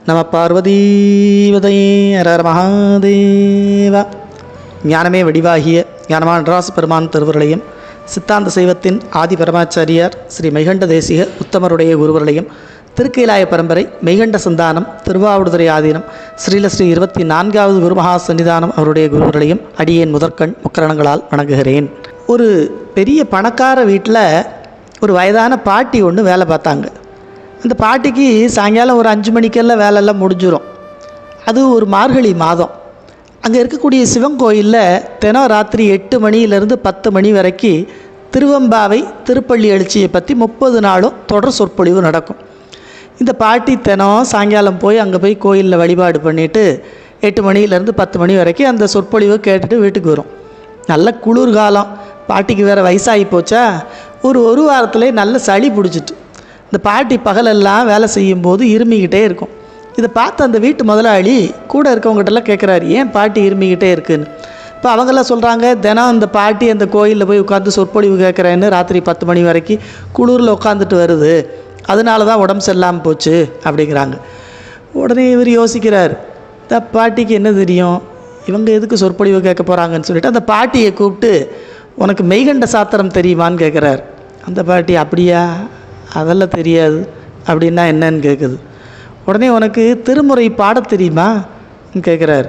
நம பார்வதீவதையே ஹர மகாதேவா. ஞானமே வடிவாகிய ஞானமான நடராச பெருமான் திருவருளையும் சித்தாந்த சைவத்தின் ஆதி பரமாச்சாரியார் ஸ்ரீ மெய்கண்ட தேசிக உத்தமருடைய குருவருளையும் திருக்கைலாய பரம்பரை மெய்கண்ட சந்தானம் திருவாவடுதுறை ஆதீனம் ஸ்ரீல ஸ்ரீ 24வது குருமகா சன்னிதானம் அவருடைய குருவர்களையும் அடியேன் முதற்கண் முக்கரணங்களால் வணங்குகிறேன். ஒரு பெரிய பணக்கார வீட்டில் ஒரு வயதான பாட்டி ஒன்று வேலை பார்த்தாங்க. அந்த பாட்டிக்கு சாயங்காலம் ஒரு 5 மணிக்கெல்லாம் வேலையெல்லாம் முடிஞ்சிடும். அது ஒரு மார்கழி மாதம். அங்கே இருக்கக்கூடிய சிவன் கோயிலில் தினம் ராத்திரி 8 மணியிலேருந்து 10 மணி வரைக்கும் திருவம்பாவை திருப்பள்ளி எழுச்சியை பற்றி 30 நாளும் தொடர் சொற்பொழிவு நடக்கும். இந்த பாட்டி தினம் சாயங்காலம் போய் அங்கே போய் கோயிலில் வழிபாடு பண்ணிவிட்டு 8 மணியிலேருந்து 10 மணி வரைக்கும் அந்த சொற்பொழிவை கேட்டுட்டு வீட்டுக்கு வரும். நல்ல குளிர்காலம், பாட்டிக்கு வேறு வயசாகி போச்சா, ஒரு வாரத்திலே நல்ல சளி பிடிச்சிட்டு இந்த பாட்டி பகலெல்லாம் வேலை செய்யும்போது இருமிக்கிட்டே இருக்கும். இதை பார்த்து அந்த வீட்டு முதலாளி கூட இருக்கவங்ககிட்டலாம் கேட்குறாரு, ஏன் பாட்டி இருமிக்கிட்டே இருக்குன்னு. இப்போ அவங்கெல்லாம் சொல்கிறாங்க, தினம் அந்த பாட்டி அந்த கோயிலில் போய் உட்காந்து சொற்பொழிவு கேட்குறேன்னு ராத்திரி 10 மணி வரைக்கும் குளிரில் உட்காந்துட்டு வருது, அதனால தான் உடம்பு சரியில்லாமல் போச்சு அப்படிங்கிறாங்க. உடனே இவர் யோசிக்கிறார், இந்த பாட்டிக்கு என்ன தெரியும், இவங்க எதுக்கு சொற்பொழிவு கேட்க போகிறாங்கன்னு சொல்லிட்டு அந்த பாட்டியை கூப்பிட்டு, உனக்கு மெய்கண்ட சாத்திரம் தெரியுமான்னு கேட்குறாரு. அந்த பாட்டி, அப்படியா, அதெல்லாம் தெரியாது அப்படின்னா என்னன்னு கேட்குது. உடனே உனக்கு திருமுறை பாட தெரியுமா கேட்குறாரு.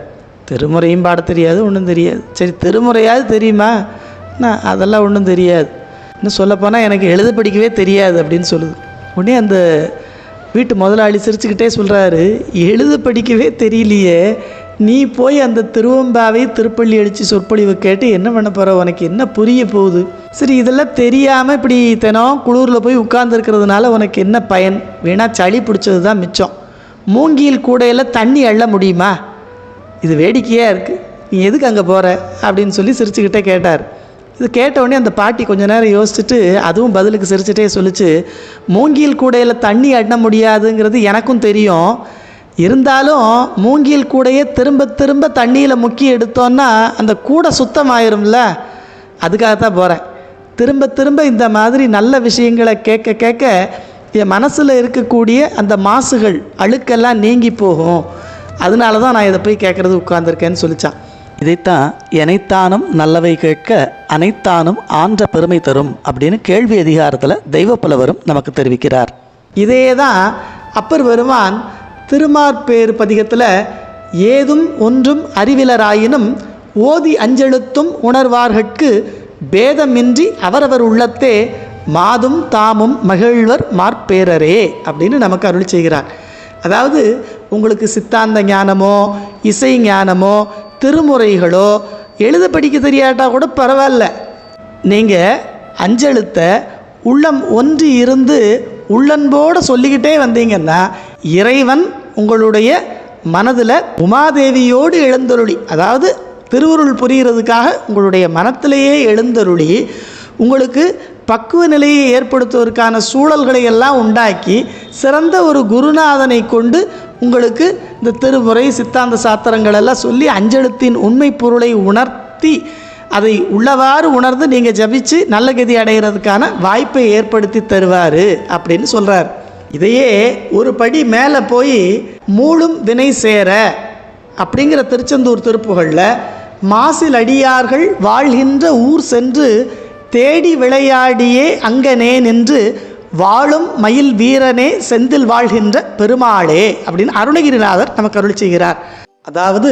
திருமுறையும் பாட தெரியாது, ஒன்றும் தெரியாது. சரி, திருமுறையாவது தெரியுமா? நான் அதெல்லாம் ஒன்றும் தெரியாது. இன்னும் சொல்லப்போனால் எனக்கு எழுத படிக்கவே தெரியாது அப்படின்னு சொல்லுது. உடனே அந்த வீட்டு முதலாளி சிரிச்சுக்கிட்டே சொல்கிறாரு, எழுத படிக்கவே தெரியலையே, நீ போய் அந்த திருவம்பாவை திருப்பள்ளி எழுச்சி சொற்பொழிவு கேட்டு என்ன பண்ண போகிற, உனக்கு என்ன புரிய போகுது? சரி, இதெல்லாம் தெரியாமல் இப்படி தினம் குளூரில் போய் உட்கார்ந்துருக்கிறதுனால உனக்கு என்ன பயன்? வேணால் சளி பிடிச்சது தான் மிச்சம். மூங்கில் கூடையில் தண்ணி அள்ள முடியுமா? இது வேடிக்கையாக இருக்குது, நீ எதுக்கு அங்கே போகிற அப்படின்னு சொல்லி சிரிச்சுக்கிட்டே கேட்டார். இது கேட்டவுடனே அந்த பாட்டி கொஞ்ச நேரம் யோசிச்சுட்டு அதுவும் பதிலுக்கு சிரிச்சுட்டே சொல்லிச்சு, மூங்கில் கூடையில் தண்ணி அள்ள முடியாதுங்கிறது எனக்கும் தெரியும், இருந்தாலும் மூங்கில் கூடையே திரும்ப திரும்ப தண்ணியில் முக்கி எடுத்தோன்னா அந்த கூடை சுத்தமாயிரும்ல, அதுக்காகத்தான் போகிறேன். திரும்ப திரும்ப இந்த மாதிரி நல்ல விஷயங்களை கேட்க கேட்க என் மனசில் இருக்கக்கூடிய அந்த மாசுகள் அழுக்கெல்லாம் நீங்கி போகும், அதனால தான் நான் இதை போய் கேட்குறது உட்கார்ந்துருக்கேன்னு சொல்லித்தான். இதைத்தான் எனைத்தானும் நல்லவை கேட்க அனைத்தானும் ஆன்ற பெருமை தரும் அப்படின்னு கேள்வி அதிகாரத்தில் தெய்வப்புலவரும் நமக்கு தெரிவிக்கிறார். இதே தான் அப்பர் பெருமான் திருமார்பேறு பதிகத்தில் ஏதும் ஒன்றும் அறிவிலராயினும் ஓதி அஞ்செழுத்தும் உணர்வார்கட்கு பேதமின்றி அவரவர் உள்ளத்தே மாதும் தாமும் மகிழ்வர் மார்பேரரே அப்படின்னு நமக்கு அருள் செய்கிறார். அதாவது உங்களுக்கு சித்தாந்த ஞானமோ இசை ஞானமோ திருமுறைகளோ எழுத படிக்க தெரியாட்டா கூட பரவாயில்ல, நீங்கள் அஞ்செழுத்தை உள்ளம் ஒன்றி இருந்து உள்ளன்போடு சொல்லிக்கிட்டே வந்தீங்கன்னா இறைவன் உங்களுடைய மனதில் உமாதேவியோடு எழுந்தருளி, அதாவது திருவருள் புரிகிறதுக்காக உங்களுடைய மனத்திலேயே எழுந்தருளி உங்களுக்கு பக்குவ நிலையை ஏற்படுத்துவதற்கான சூழல்களை எல்லாம் உண்டாக்கி சிறந்த ஒரு குருநாதனை கொண்டு உங்களுக்கு இந்த திருமுறை சித்தாந்த சாத்திரங்கள் எல்லாம் சொல்லி அஞ்செழுத்தின் உண்மை பொருளை உணர்த்தி அதை உள்ளவாறு உணர்ந்து நீங்கள் ஜபிச்சு நல்ல கதி அடைகிறதுக்கான வாய்ப்பை ஏற்படுத்தி தருவார் அப்படின்னு சொல்கிறார். இதையே ஒரு படி மேலே போய் மூளும் வினை சேர அப்படிங்கிற திருச்செந்தூர் திருப்புகளில் மாசில் அடியார்கள் வாழ்கின்ற ஊர் சென்று தேடி விளையாடியே அங்கனே நின்று வாழும் மயில் வீரனே செந்தில் வாழ்கின்ற பெருமாளே அப்படின்னு அருணகிரிநாதர் நமக்கு அருள் செய்கிறார். அதாவது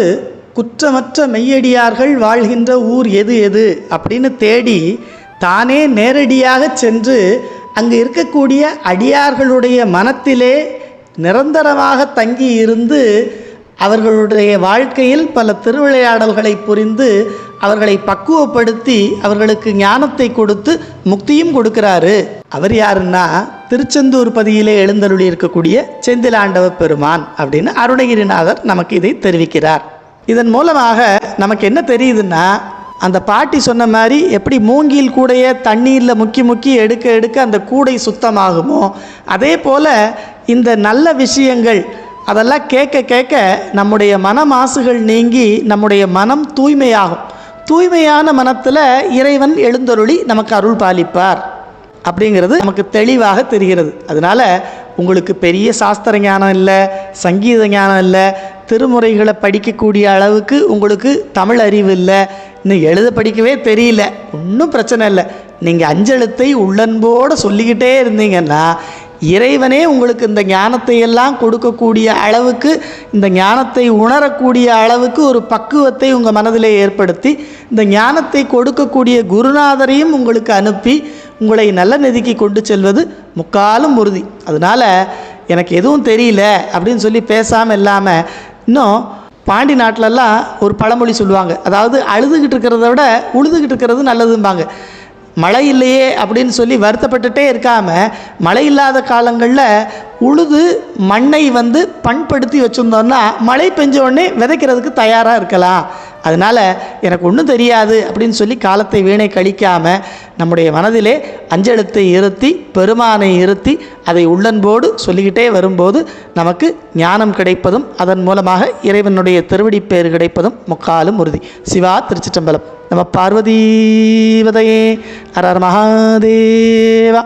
குற்றமற்ற மெய்யடியார்கள் வாழ்கின்ற ஊர் எது எது அப்படின்னு தேடி தானே நேரடியாக சென்று அங்கு இருக்கக்கூடிய அடியார்களுடைய மனத்திலே நிரந்தரமாக தங்கி இருந்து அவர்களுடைய வாழ்க்கையில் பல திருவிளையாடல்களை புரிந்து அவர்களை பக்குவப்படுத்தி அவர்களுக்கு ஞானத்தை கொடுத்து முக்தியும் கொடுக்கிறாரு. அவர் யாருன்னா திருச்செந்தூர் பதியிலே எழுந்தருளி இருக்கக்கூடிய செந்திலாண்டவ பெருமான் அப்படின்னு அருணகிரிநாதர் நமக்கு இதை தெரிவிக்கிறார். இதன் மூலமாக நமக்கு என்ன தெரியுதுன்னா, அந்த பாட்டி சொன்ன மாதிரி எப்படி மூங்கில் கூடைய தண்ணீரில் முக்கி முக்கி எடுக்க எடுக்க அந்த கூடை சுத்தமாகுமோ, அதே போல் இந்த நல்ல விஷயங்கள் அதெல்லாம் கேட்க கேட்க நம்முடைய மன மாசுகள் நீங்கி நம்முடைய மனம் தூய்மையாகும். தூய்மையான மனத்தில் இறைவன் எழுந்தருளி நமக்கு அருள் பாலிப்பார். அப்படிங்கிறது நமக்கு தெளிவாக தெரிகிறது. அதனால் உங்களுக்கு பெரிய சாஸ்திர ஞானம் இல்லை, சங்கீத ஞானம் இல்லை, திருமுறைகளை படிக்கக்கூடிய அளவுக்கு உங்களுக்கு தமிழ் அறிவு இல்லை, இன்னும் எழுத படிக்கவே தெரியல, ஒன்றும் பிரச்சனை இல்லை. நீங்கள் அஞ்செழுத்தை உள்ளன்போடு சொல்லிக்கிட்டே இருந்தீங்கன்னா இறைவனே உங்களுக்கு இந்த ஞானத்தை எல்லாம் கொடுக்கக்கூடிய அளவுக்கு, இந்த ஞானத்தை உணரக்கூடிய அளவுக்கு ஒரு பக்குவத்தை உங்கள் மனதிலே ஏற்படுத்தி இந்த ஞானத்தை கொடுக்கக்கூடிய குருநாதரையும் உங்களுக்கு அனுப்பி உங்களை நல்ல நிதிக்கு கொண்டு செல்வது முக்காலும் உறுதி. அதனால் எனக்கு எதுவும் தெரியல அப்படின்னு சொல்லி பேசாமல் இல்லாமல், இன்னும் பாண்டி நாட்டிலெல்லாம் ஒரு பழமொழி சொல்லுவாங்க, அதாவது அழுதுகிட்டு இருக்கிறத விட உழுதுகிட்டு இருக்கிறது நல்லதும்பாங்க. மழை இல்லையே அப்படின்னு சொல்லி வருத்தப்பட்டுட்டே இருக்காமல், மழை இல்லாத காலங்களில் உழுது மண்ணை பண்படுத்தி வச்சுருந்தோன்னா மழை பெஞ்ச உடனே விதைக்கிறதுக்கு தயாராக இருக்கலாம். அதனால் எனக்கு ஒன்றும் தெரியாது அப்படின்னு சொல்லி காலத்தை வீணை கழிக்காமல் நம்முடைய மனதிலே அஞ்செழுத்தை இருத்தி பெருமானை இருத்தி அதை உள்ளன்போடு சொல்லிக்கிட்டே வரும்போது நமக்கு ஞானம் கிடைப்பதும் அதன் மூலமாக இறைவனுடைய திருவடி பேர் கிடைப்பதும் முக்காலும் உறுதி. சிவா திருச்சிற்றம்பலம். நம பார்வதீவதையே. ஹர ஹர மகாதேவா.